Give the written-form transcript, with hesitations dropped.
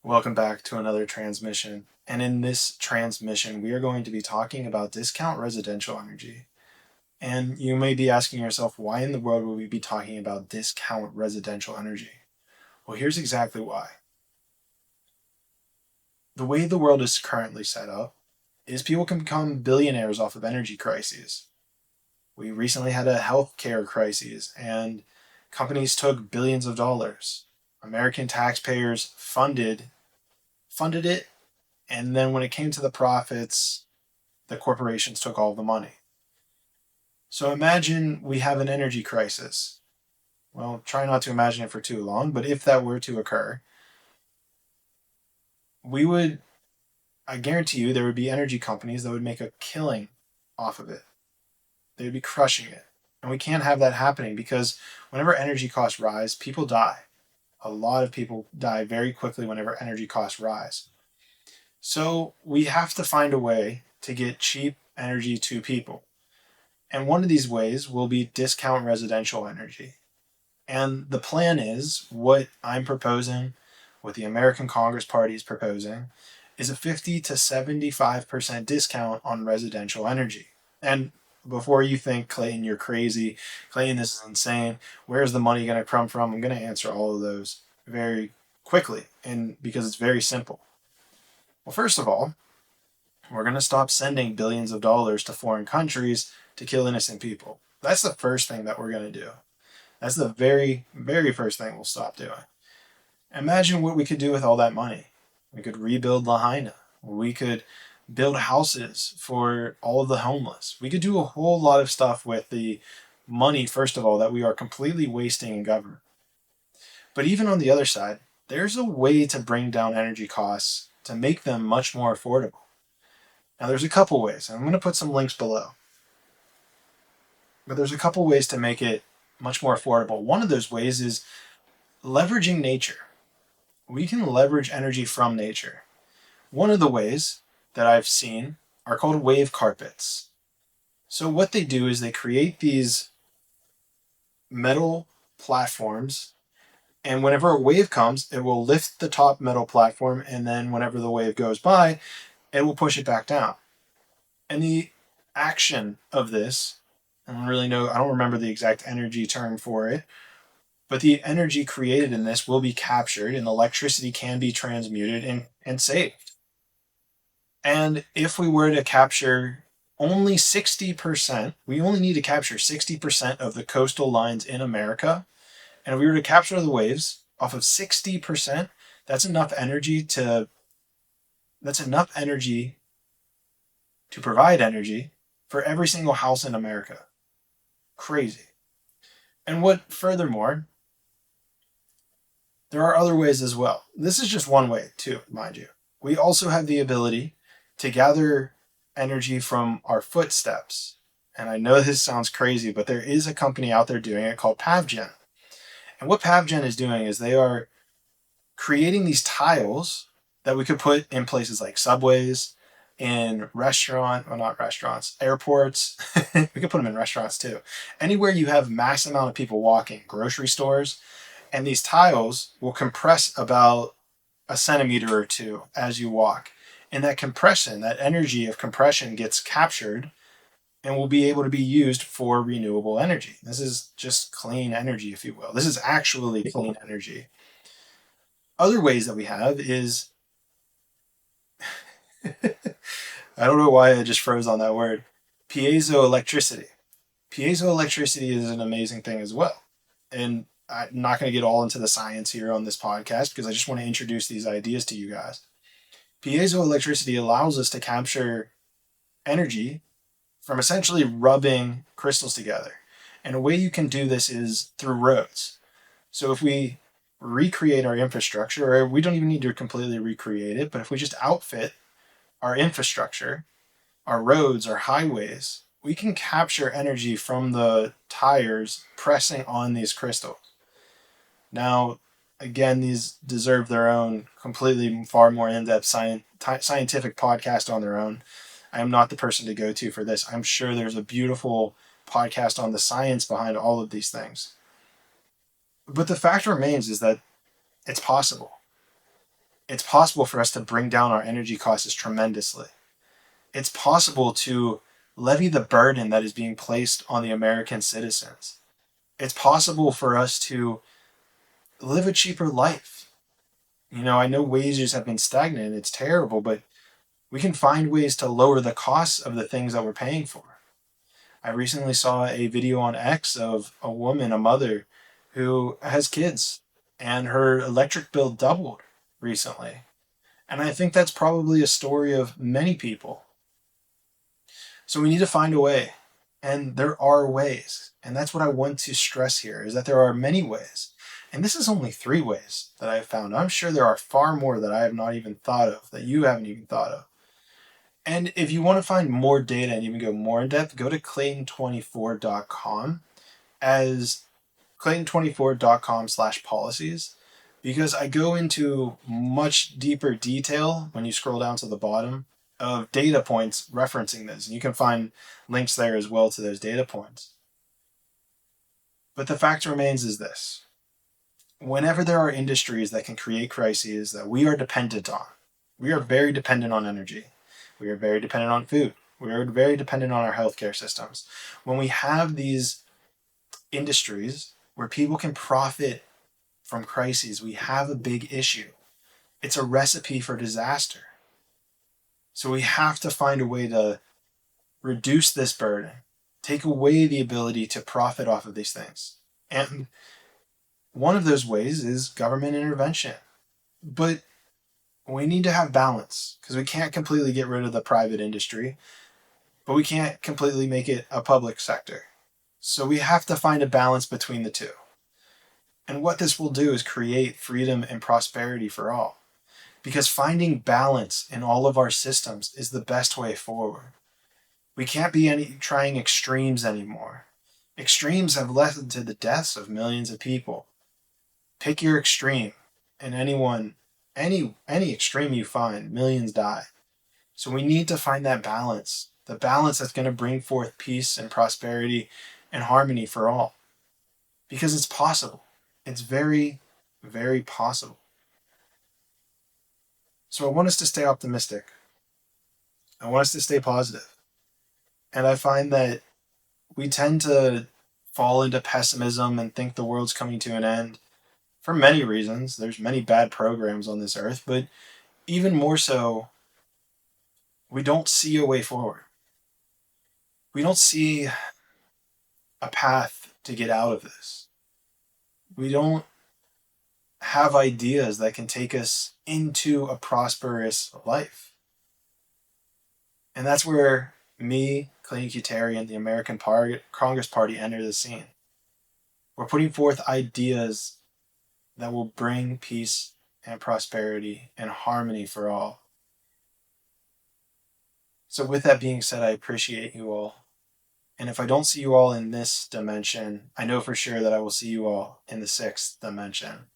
Welcome back to another transmission. And in this transmission, we are going to be talking about discount residential energy. And you may be asking yourself, why in the world would we be talking about discount residential energy? Well, here's exactly why. The way the world is currently set up is people can become billionaires off of energy crises. We recently had a healthcare crisis, and companies took billions of dollars. American taxpayers funded it, and then when it came to the profits, the corporations took all the money. So imagine we have an energy crisis. Well, try not to imagine it for too long, but if that were to occur, I guarantee you, there would be energy companies that would make a killing off of it. They would be crushing it. And we can't have that happening because whenever energy costs rise, people die. A lot of people die very quickly whenever energy costs rise. So we have to find a way to get cheap energy to people. And one of these ways will be discount residential energy. And the plan is what I'm proposing, what the American Congress Party is proposing, is a 50 to 75% discount on residential energy. And before you think, Clayton, you're crazy, Clayton, this is insane, where's the money going to come from? I'm going to answer all of those very quickly, and because it's very simple. Well, first of all, we're going to stop sending billions of dollars to foreign countries to kill innocent people. That's the first thing that we're going to do. That's the very, very first thing we'll stop doing. Imagine what we could do with all that money. We could rebuild Lahaina. We could build houses for all of the homeless. We could do a whole lot of stuff with the money, first of all, that we are completely wasting in government. But even on the other side, there's a way to bring down energy costs to make them much more affordable. Now, there's a couple ways, and I'm going to put some links below. But there's a couple ways to make it much more affordable. One of those ways is leveraging nature. We can leverage energy from nature. One of the ways that I've seen are called wave carpets. So what they do is they create these metal platforms, and whenever a wave comes, it will lift the top metal platform, and then whenever the wave goes by, it will push it back down. And the action of this, I don't remember the exact energy term for it, but the energy created in this will be captured and electricity can be transmuted and saved. And if we were to capture only 60%, we only need to capture 60% of the coastal lines in America. And if we were to capture the waves off of 60%, that's enough energy to provide energy for every single house in America. Crazy. And furthermore, there are other ways as well. This is just one way too, mind you. We also have the ability to gather energy from our footsteps. And I know this sounds crazy, but there is a company out there doing it called PavGen. And what PavGen is doing is they are creating these tiles that we could put in places like subways, in not restaurants, airports. We could put them in restaurants too. Anywhere you have mass amount of people walking, grocery stores, and these tiles will compress about a centimeter or two as you walk. And that compression, that energy of compression gets captured and will be able to be used for renewable energy. This is just clean energy, if you will. This is actually clean energy. Other ways that we have is, I don't know why I just froze on that word, piezoelectricity. Piezoelectricity is an amazing thing as well. And I'm not going to get all into the science here on this podcast because I just want to introduce these ideas to you guys. Piezoelectricity allows us to capture energy from essentially rubbing crystals together. And a way you can do this is through roads. So if we recreate our infrastructure, or we don't even need to completely recreate it, but if we just outfit our infrastructure, our roads, our highways, we can capture energy from the tires pressing on these crystals. Now, again, these deserve their own completely far more in-depth scientific podcast on their own. I am not the person to go to for this. I'm sure there's a beautiful podcast on the science behind all of these things. But the fact remains is that it's possible. It's possible for us to bring down our energy costs tremendously. It's possible to levy the burden that is being placed on the American citizens. It's possible for us to live a cheaper life. I know wages have been stagnant, it's terrible, but we can find ways to lower the costs of the things that we're paying for. I recently saw a video on X of a woman, a mother, who has kids, and her electric bill doubled recently. And I think that's probably a story of many people. So we need to find a way. And there are ways. And that's what I want to stress here, is that there are many ways. And this is only 3 ways that I've found. I'm sure there are far more that I have not even thought of, that you haven't even thought of. And if you want to find more data and even go more in depth, go to clayton24.com as clayton24.com/policies, because I go into much deeper detail when you scroll down to the bottom of data points referencing this. And you can find links there as well to those data points. But the fact remains is this. Whenever there are industries that can create crises that we are dependent on, we are very dependent on energy. We are very dependent on food. We are very dependent on our healthcare systems. When we have these industries where people can profit from crises, we have a big issue. It's a recipe for disaster. So we have to find a way to reduce this burden, take away the ability to profit off of these things. And one of those ways is government intervention. But we need to have balance, because we can't completely get rid of the private industry, but we can't completely make it a public sector. So we have to find a balance between the two. And what this will do is create freedom and prosperity for all. Because finding balance in all of our systems is the best way forward. We can't be trying extremes anymore. Extremes have led to the deaths of millions of people. Pick your extreme, and any extreme you find, millions die. So we need to find that balance, the balance that's going to bring forth peace and prosperity and harmony for all. Because it's possible. It's very, very possible. So I want us to stay optimistic. I want us to stay positive. And I find that we tend to fall into pessimism and think the world's coming to an end for many reasons. There's many bad programs on this earth, but even more so, we don't see a way forward. We don't see a path to get out of this. We don't have ideas that can take us into a prosperous life. And that's where me, Clayton Cuteri, and the American Congress Party enter the scene. We're putting forth ideas that will bring peace and prosperity and harmony for all. So with that being said, I appreciate you all. And if I don't see you all in this dimension, I know for sure that I will see you all in the 6th dimension.